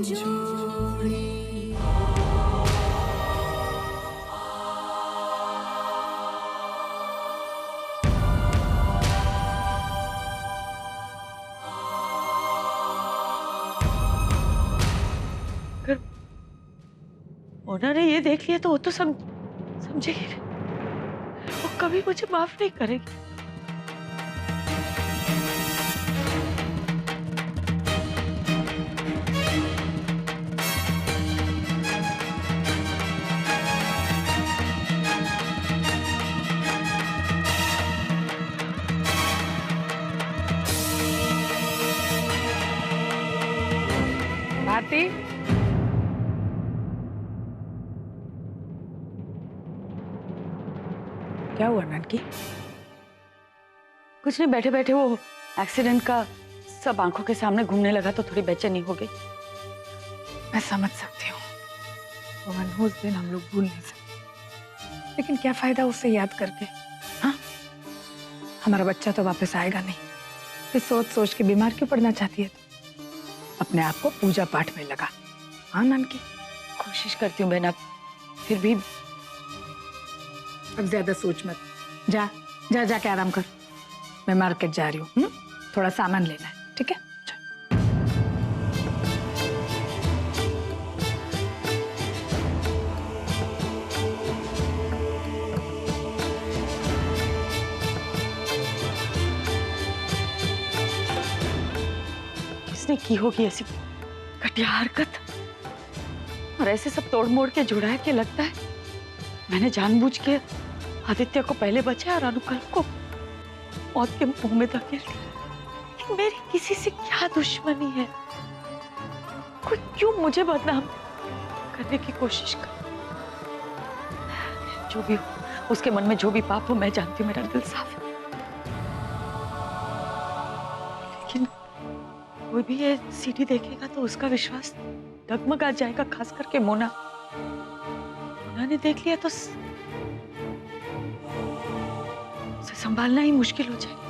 अगर उन्होंने ये देख लिया तो वो तो समझेगी, वो कभी मुझे माफ नहीं करेगी। भारती, क्या हुआ नानकी? कुछ नहीं, बैठे बैठे वो एक्सीडेंट का सब आंखों के सामने घूमने लगा तो थोड़ी बेचैनी हो गई। मैं समझ सकती हूँ, वो मनहूस दिन हम लोग भूल नहीं सकते, लेकिन क्या फायदा उसे याद करके? हाँ, हमारा बच्चा तो वापस आएगा नहीं, फिर सोच सोच के बीमार क्यों पड़ना चाहती है? अपने आप को पूजा पाठ में लगा। हाँ नानकी, कोशिश करती हूँ बहन, फिर भी अब ज्यादा सोच मत। जा जा जाके आराम कर। मैं मार्केट जा रही हूँ, थोड़ा सामान लेना है, ठीक है? किसने की होगी ऐसी घटिया हरकत और ऐसे सब तोड़ मोड़ के जुड़ा के लगता है मैंने जानबूझ के आदित्य को पहले बचाया और अनुकल को मौत के मुंह में धकेल दिया। मेरी किसी से क्या दुश्मनी है? कोई क्यों मुझे बदनाम करने की कोशिश कर? जो भी हो, उसके मन में जो भी पाप हो, मैं जानती हूँ, मेरा दिल साफ है। लेकिन कोई भी ये सीढ़ी देखेगा तो उसका विश्वास डगमगा जाएगा, खास करके मोना। मोना ने देख लिया तो उसे संभालना ही मुश्किल हो जाएगा।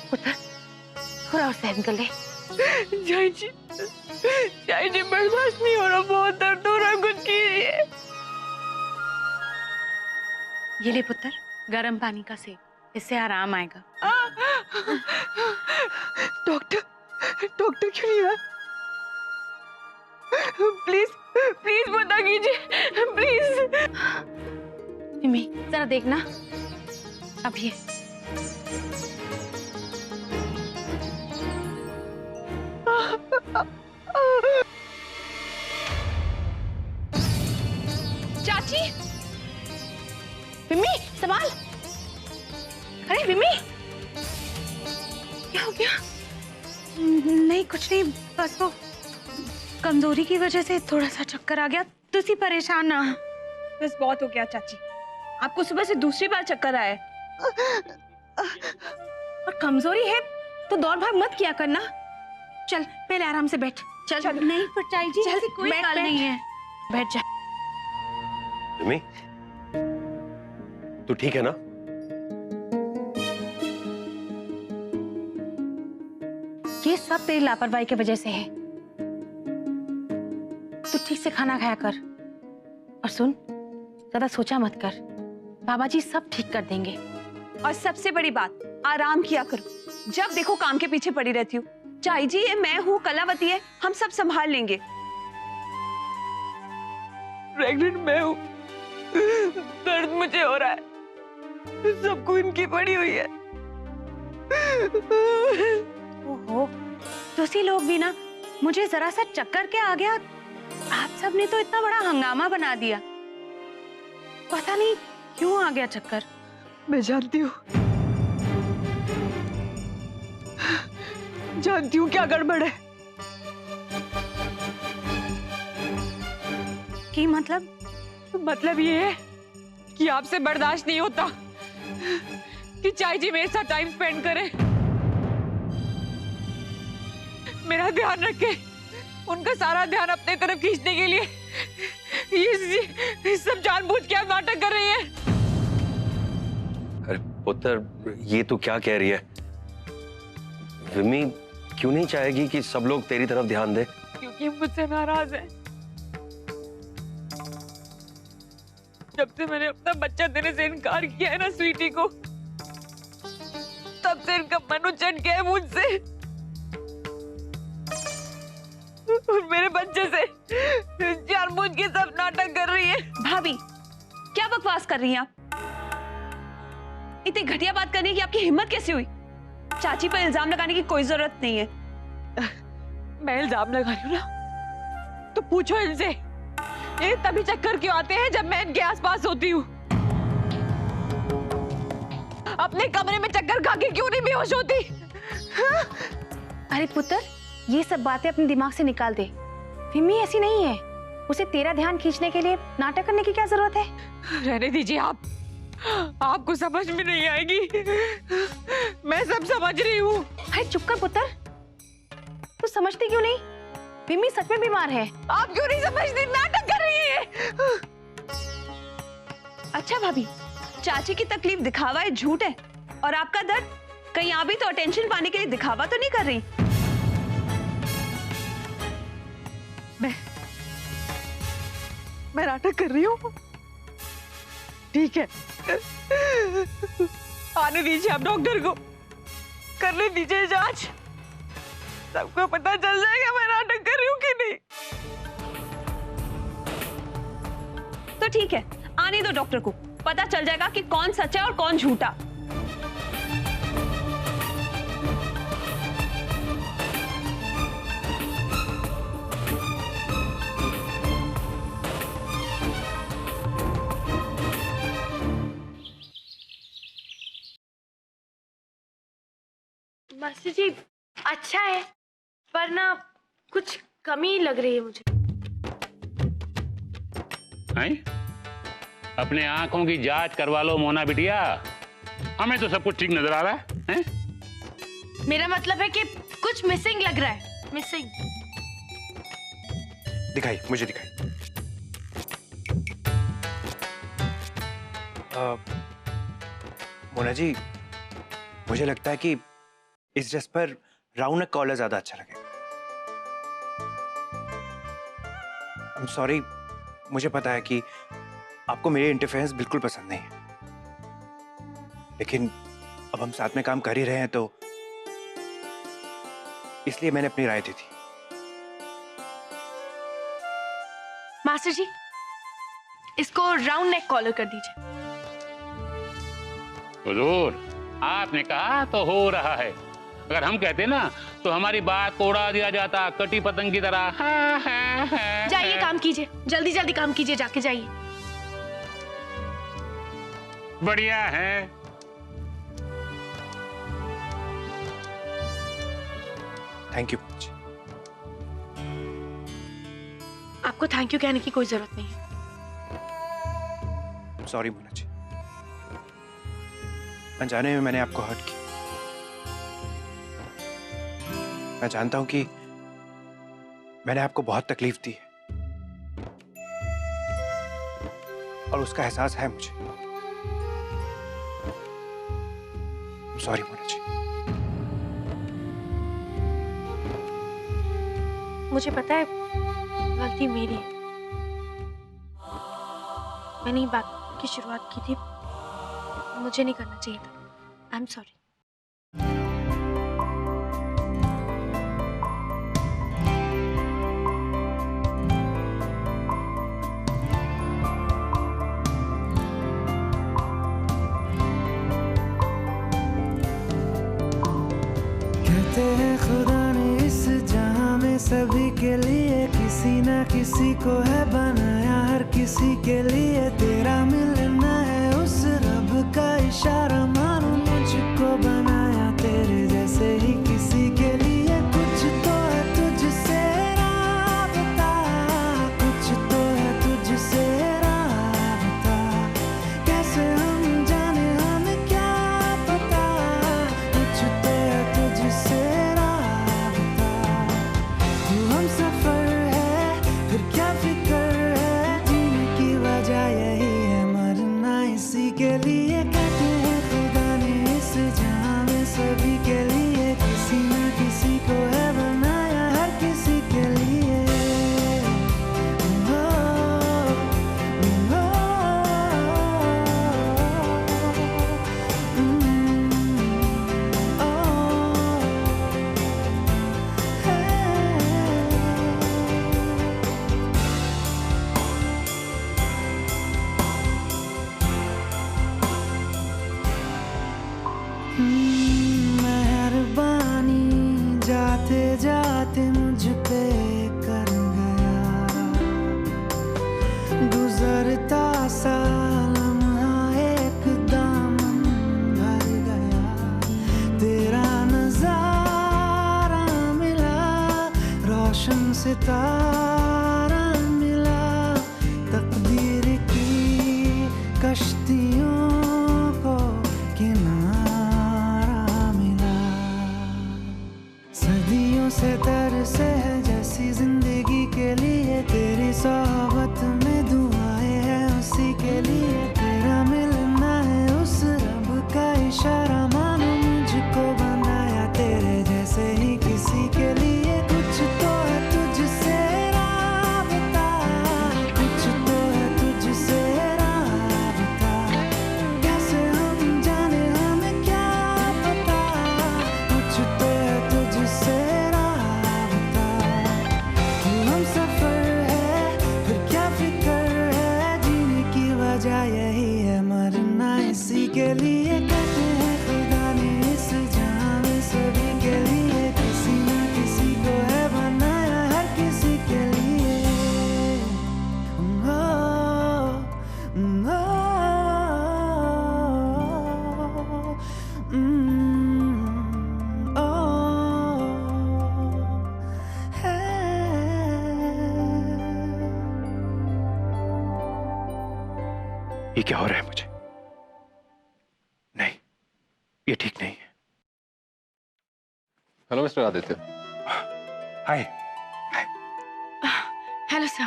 पुत्र, थोड़ा और सहन कर ले। जय जी बर्दाश्त नहीं हो रहा, बहुत दर्द हो रहा, कुछ कीजिए। ये ले पुत्र, गर्म पानी का सेक, इससे आराम आएगा। डॉक्टर क्यों नहीं आया? प्लीज प्लीज पता कीजिए, प्लीज। मिमी, जरा देखना। अब ये चाची, मिमी संभाल। अरे मिमी, क्या हो गया? नहीं कुछ नहीं, बस वो कमजोरी की वजह से थोड़ा सा चक्कर आ गया। तुसी परेशान ना हो। बस बहुत हो गया चाची, आपको सुबह से दूसरी बार चक्कर आया है। और कमजोरी है तो दौड़ भाग मत किया करना। चल पहले आराम से बैठ। चल नहीं परचाई जी, ऐसी कोई बात नहीं है, बैठ जा। मिमी, तू ठीक है ना? ये सब तेरी लापरवाही की वजह से है। तू ठीक से खाना खाया कर और सुन, ज्यादा सोचा मत कर, बाबा जी सब ठीक कर देंगे। और सबसे बड़ी बात, आराम किया करो। जब देखो काम के पीछे पड़ी रहती हूँ। चाई जी, ये मैं हूँ, कलावती है, हम सब संभाल लेंगे। प्रेग्नेंट मैं हूँ, दर्द मुझे हो रहा है, सबको इनकी पड़ी हुई है। ओहो, तुसी लोग भी ना, मुझे जरा सा चक्कर के आ गया, आप सब ने तो इतना बड़ा हंगामा बना दिया। पता नहीं क्यों आ गया चक्कर। मैं जानती हूँ क्या गड़बड़ है। की मतलब ये है कि आपसे बर्दाश्त नहीं होता कि चाई जी मेरे साथ टाइम स्पेंड करे, मेरा ध्यान रखे, उनका सारा ध्यान अपने तरफ खींचने के लिए ये सब जानबूझ के आप नाटक कर रही हैं। पुत्र, ये तो क्या कह रही है? विमी क्यों नहीं चाहेगी कि सब लोग तेरी तरफ ध्यान दे? क्योंकि मुझसे नाराज है। जब से मैंने अपना बच्चा देने से इनकार किया है ना स्वीटी को, तब से इनका मन उचट गया है मुझसे और मेरे बच्चे से जानबूझ के सब नाटक कर रही है। भाभी, क्या बकवास कर रही हैं आप? इतनी घटिया बात करने की आपकी हिम्मत कैसे हुई? चाची पर इल्जाम लगाने की कोई जरूरत नहीं है। मैं इल्जाम लगा रही हूँ ना, तो पूछो इनसे, ये तभी चक्कर क्यों आते हैं जब मैं इनके आसपास होती हूँ? अपने कमरे में चक्कर खा के क्यों नहीं बेहोश होती? अरे पुत्र, ये सब बातें अपने दिमाग से निकाल दे। विमी ऐसी नहीं है, उसे तेरा ध्यान खींचने के लिए नाटक करने की क्या जरूरत है? रहने दीजिए आप, आपको समझ में नहीं आएगी। मैं सब समझ रही हूँ। अरे चुप कर पुत्र, तू समझती क्यों नहीं? विमी सच में बीमार है। आप क्यों नहीं समझती? नाटक कर रही है। अच्छा भाभी, चाची की तकलीफ दिखावा है, झूठ है, और आपका दर्द कहीं आप भी तो अटेंशन पाने के लिए दिखावा तो नहीं कर रही? मैं नाटक कर रही हूँ, ठीक है। आने दीजिए आप डॉक्टर को, करने दीजिए जांच, सबको पता चल जाएगा मैं नाटक कर रही हूँ कि नहीं। तो ठीक है, आने दो डॉक्टर को, पता चल जाएगा कि कौन सच्चा और कौन झूठा। मास्टर जी अच्छा है, पर ना कुछ कमी लग रही है मुझे। हैं? अपने आंखों की जांच करवा लो मोना बिटिया, हमें तो सब कुछ ठीक नजर आ रहा है, हैं? मेरा मतलब है कि कुछ मिसिंग लग रहा है, मिसिंग। दिखाई, मुझे दिखाई। मोना जी, मुझे लगता है कि इस ड्रेस पर राउंड नेक कॉलर ज्यादा अच्छा लगेगा। आई एम सॉरी, मुझे पता है कि आपको मेरी इंटरफेरेंस बिल्कुल पसंद नहीं है, लेकिन अब हम साथ में काम कर ही रहे हैं, तो इसलिए मैंने अपनी राय दी थी। मास्टर जी, इसको राउंड नेक कॉलर कर दीजिए। हुजूर, आपने कहा तो हो रहा है, अगर हम कहते ना तो हमारी बात को उड़ा दिया जाता कटी पतंग की तरह। जाइए काम कीजिए, जल्दी जल्दी काम कीजिए, जाके जाइए। बढ़िया है। Thank you. आपको थैंक यू कहने की कोई जरूरत नहीं है। सॉरी मोना जी, अनजाने में मैंने आपको हर्ट किया। मैं जानता हूं कि मैंने आपको बहुत तकलीफ दी है और उसका एहसास है मुझे। सॉरी मोना जी। मुझे पता है गलती मेरी है, मैंने ये बात की शुरुआत की थी, मुझे नहीं करना चाहिए था। I am sorry. कहते हैं खुदा ने इस जहां में सभी के लिए किसी ना किसी को है बनाया, हर किसी के लिए तेरा मिलना है उस रब का इशारा। मानो मुझको बनाया तेरे जैसे ही किसी के लिए, कुछ तो है तुझसे राबता, कुछ तो है तुझसे राबता। कैसे हम जाने हमें क्या पता, कुछ तो है तुझसे राबता। तू हम सफर है, फिर क्या फिक्र है, जीने की वजह यही है, मरना ये क्या हो रहा है मुझे? नहीं, ये ठीक नहीं है। Hello mister Aditya. Hi. Hello sir,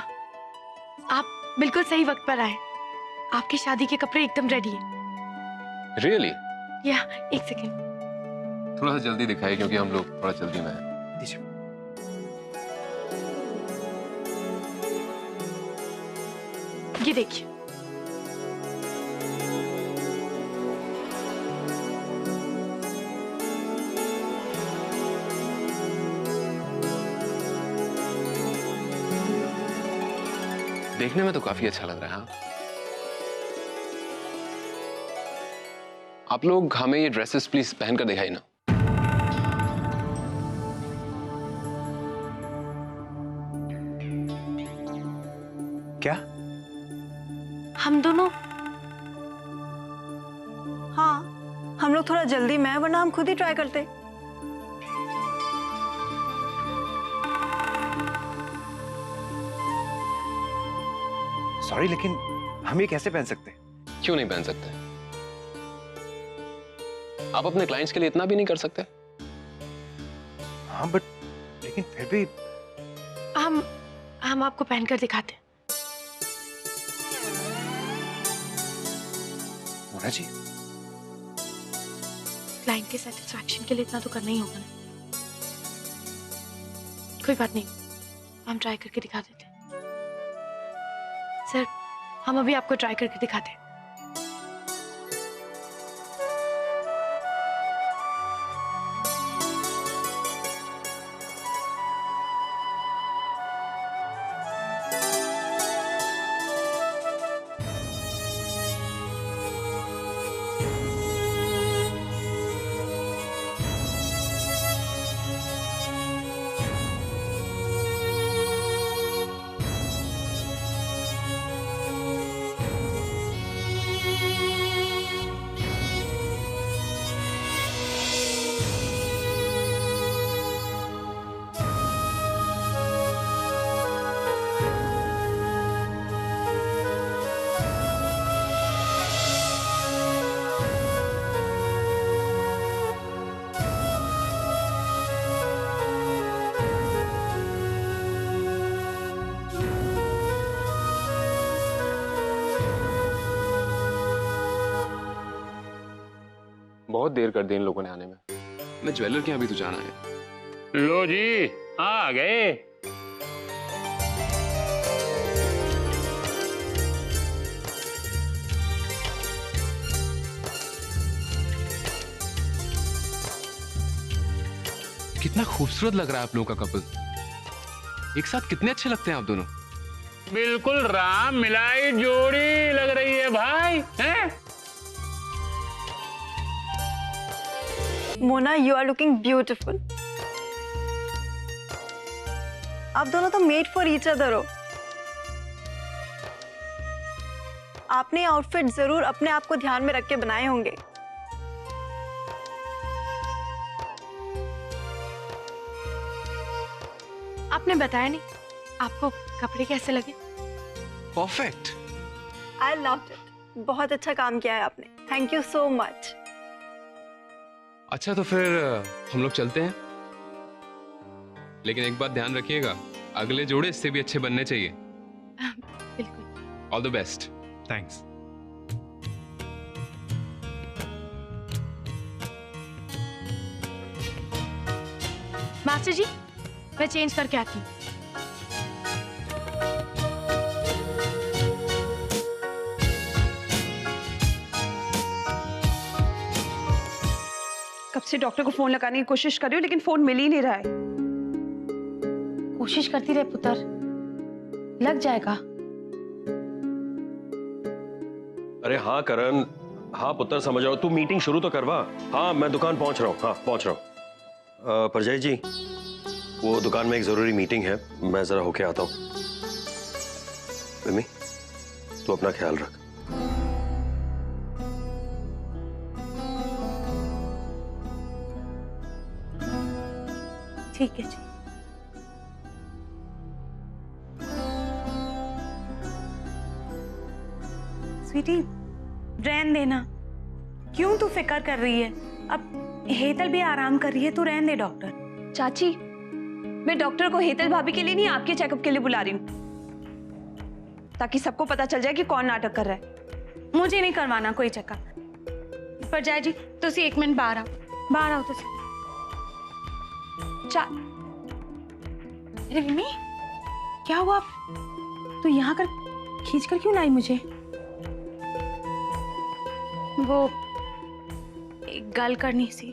आप बिल्कुल सही वक्त पर आए। आपकी शादी के कपड़े एकदम रेडी हैं। रियली? या एक सेकेंड। थोड़ा सा जल्दी दिखाइए क्योंकि हम लोग थोड़ा जल्दी में हैं। दीजिए। ये देखिए। देखने में तो काफी अच्छा लग रहा है। हाँ? आप लोग हमें ये ड्रेसेस प्लीज पहनकर दिखाइए ना। क्या? हम दोनों? हाँ, हम लोग थोड़ा जल्दी में, वरना हम खुद ही ट्राई करते। सॉरी, लेकिन हम ये कैसे पहन सकते हैं? क्यों नहीं पहन सकते? आप अपने क्लाइंट्स के लिए इतना भी नहीं कर सकते? हाँ, बट लेकिन फिर भी हम आपको पहनकर दिखाते हैं। मोना जी, क्लाइंट के सेटिस्फैक्शन के लिए इतना तो करना ही होगा ना। कोई बात नहीं, हम ट्राई करके दिखा देते हैं। सर, हम अभी आपको ट्राई करके दिखाते हैं। बहुत देर कर दी इन लोगों ने आने में। मैं ज्वेलर के यहाँ भी तो जाना है। लो जी, आ गए। कितना खूबसूरत लग रहा है आप लोगों का कपल। एक साथ कितने अच्छे लगते हैं आप दोनों। बिल्कुल राम मिलाई जोड़ी लग रही है भाई, हैं? Mona, you are looking beautiful. आप दोनों तो मेड फॉर ईच अदर हो। आपने आउटफिट जरूर अपने आप को ध्यान में रख के बनाए होंगे। आपने बताया नहीं, आपको कपड़े कैसे लगे? परफेक्ट। I loved it. बहुत अच्छा काम किया है आपने। Thank you so much. अच्छा तो फिर हम लोग चलते हैं, लेकिन एक बात ध्यान रखिएगा, अगले जोड़े इससे भी अच्छे बनने चाहिए। बिल्कुल। All the best. Thanks. Master ji, मैं चेंज करके आती हूँ। कब से डॉक्टर को फोन लगाने की कोशिश कर रही हूँ, लेकिन फोन मिल ही नहीं रहा है। कोशिश करती रहे पुत्र, लग जाएगा। अरे हाँ करण, हाँ पुत्र, समझ रहा हूँ। तू मीटिंग शुरू तो करवा। हाँ मैं दुकान पहुंच रहा हूँ। हाँ पहुंच रहा हूँ। परजय जी, वो दुकान में एक जरूरी मीटिंग है, मैं जरा होके आता हूँ। विमी, तू अपना ख्याल रख। ठीक है जी। स्वीटी, रहन देना, क्यों तू फिक्र कर रही है? अब हेतल भी आराम कर रही है, तू रहन दे डॉक्टर। चाची, मैं डॉक्टर को हेतल भाभी के लिए नहीं, आपके चेकअप के लिए बुला रही हूँ, ताकि सबको पता चल जाए कि कौन नाटक कर रहा है। मुझे नहीं करवाना कोई चेकअप। पर जाए जी, तुसी 1 मिनट बाहर आओ, बाहर आओ तुसी। अरे विमी, क्या हुआ? तू यहाँ कर खींच कर क्यों लाई मुझे? वो एक गल करनी सी।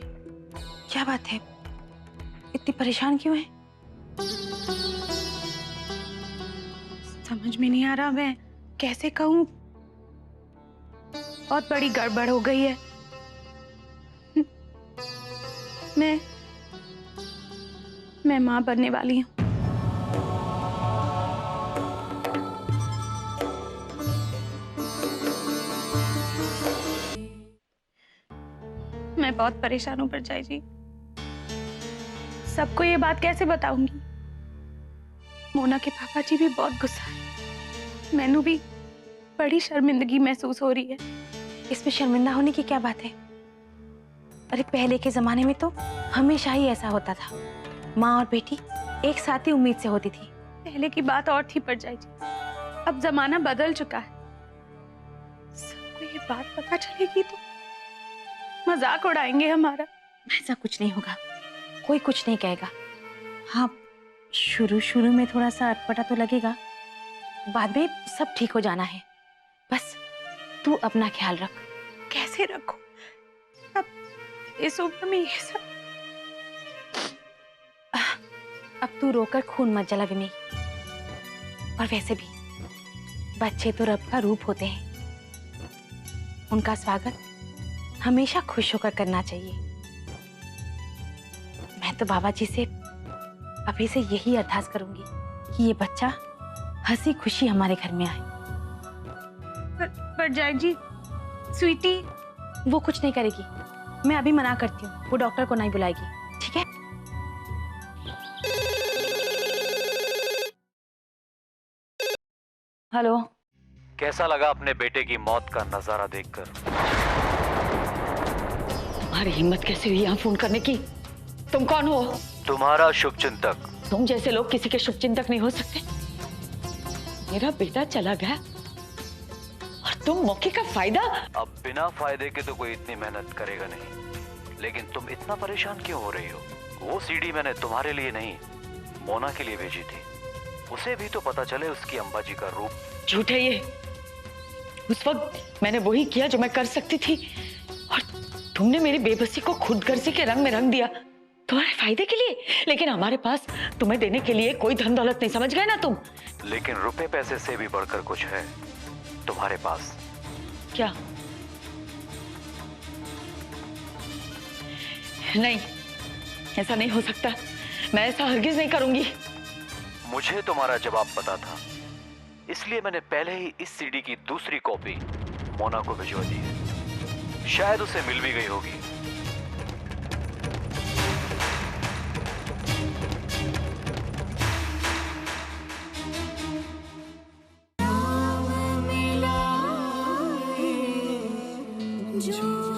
क्या बात है? इतनी परेशान क्यों है? समझ में नहीं आ रहा मैं कैसे कहूं। बहुत बड़ी गड़बड़ हो गई है। मैं मां बनने वाली हूं। मैं बहुत परेशान हूं परजाई जी। सबको ये बात कैसे बताऊंगी? मोना के पापा जी भी बहुत गुस्सा है। मैनू भी बड़ी शर्मिंदगी महसूस हो रही है। इसमें शर्मिंदा होने की क्या बात है? अरे पहले के जमाने में तो हमेशा ही ऐसा होता था, माँ और बेटी एक साथ ही उम्मीद से होती थी। पहले की बात और थी परजाई जी, अब जमाना बदल चुका है। सबको ये बात पता चलेगी तो मजाक उड़ाएंगे हमारा। ऐसा कुछ नहीं होगा, कोई कुछ नहीं कहेगा। हाँ, शुरू में थोड़ा सा अटपटा तो लगेगा, बाद में सब ठीक हो जाना है। बस तू अपना ख्याल रख। कैसे रखूं? अब इस उम्र में ये सब। अब तू रोकर खून मत जला विमी। और वैसे भी बच्चे तो रब का रूप होते हैं, उनका स्वागत हमेशा खुश होकर करना चाहिए। मैं तो बाबा जी से अभी से यही अरदास करूंगी कि ये बच्चा हंसी खुशी हमारे घर में आए। पर जय जी, स्वीटी वो कुछ नहीं करेगी। मैं अभी मना करती हूँ, वो डॉक्टर को नहीं बुलाएगी, ठीक है? हेलो। कैसा लगा अपने बेटे की मौत का नजारा देखकर? तुम्हारी हिम्मत कैसे हुई यहाँ फोन करने की? तुम कौन हो? तुम्हारा शुभचिंतक। तुम जैसे लोग किसी के शुभचिंतक नहीं हो सकते। मेरा बेटा चला गया और तुम मौके का फायदा। अब बिना फायदे के तो कोई इतनी मेहनत करेगा नहीं, लेकिन तुम इतना परेशान क्यों हो रही हो? वो सीडी मैंने तुम्हारे लिए नहीं, मोना के लिए भेजी थी। उसे भी तो पता चले उसकी अंबाजी का रूप। झूठ है ये। उस वक्त मैंने वही किया जो मैं कर सकती थी, और तुमने मेरी बेबसी को खुदगर्जी के रंग में रंग दिया तुम्हारे फायदे के लिए। लेकिन हमारे पास तुम्हें देने के लिए कोई धन दौलत नहीं, समझ गए ना तुम? लेकिन रुपए पैसे से भी बढ़कर कुछ है तुम्हारे पास। क्या? नहीं, ऐसा नहीं हो सकता। मैं ऐसा हरगिज नहीं करूंगी। मुझे तुम्हारा जवाब पता था, इसलिए मैंने पहले ही इस सीडी की दूसरी कॉपी मोना को भिजवा दी है। शायद उसे मिल भी गई होगी। जो